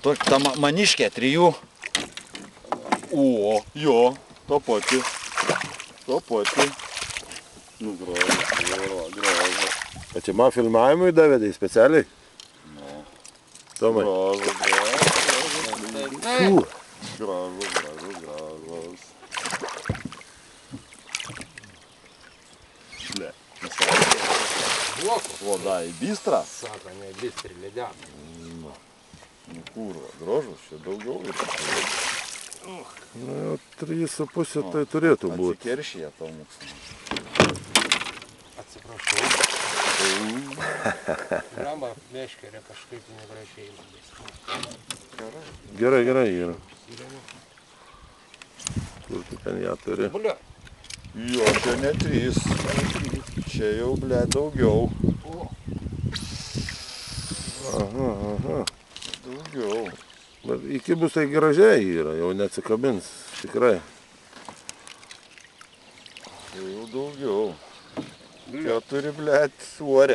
Ta maniškė 3. O, jo, to pati. Nu, gražu. O čia man filmavimui davėdai specialiai? Nu. Tomai. Gražus. Ble. Voda į bistrą? Sako, ne bistrį, lėdėt. Nu kurva, gražus, čia daugiau ir. Nu, jau 3,5 tai turėtų būti. Atsikeršyje tau mūsų. Atsiprašau. Gramba meškerė kažkaip negražiai. Gerai yra. Kur tu ten ją turi? Bulia. Jo, čia ne 3. Čia jau, ble, daugiau. Aha. Daugiau. Bet iki bus tai gražiai yra, jau neatsikabins, tikrai. Čia jau daugiau. 4, ble, suorė.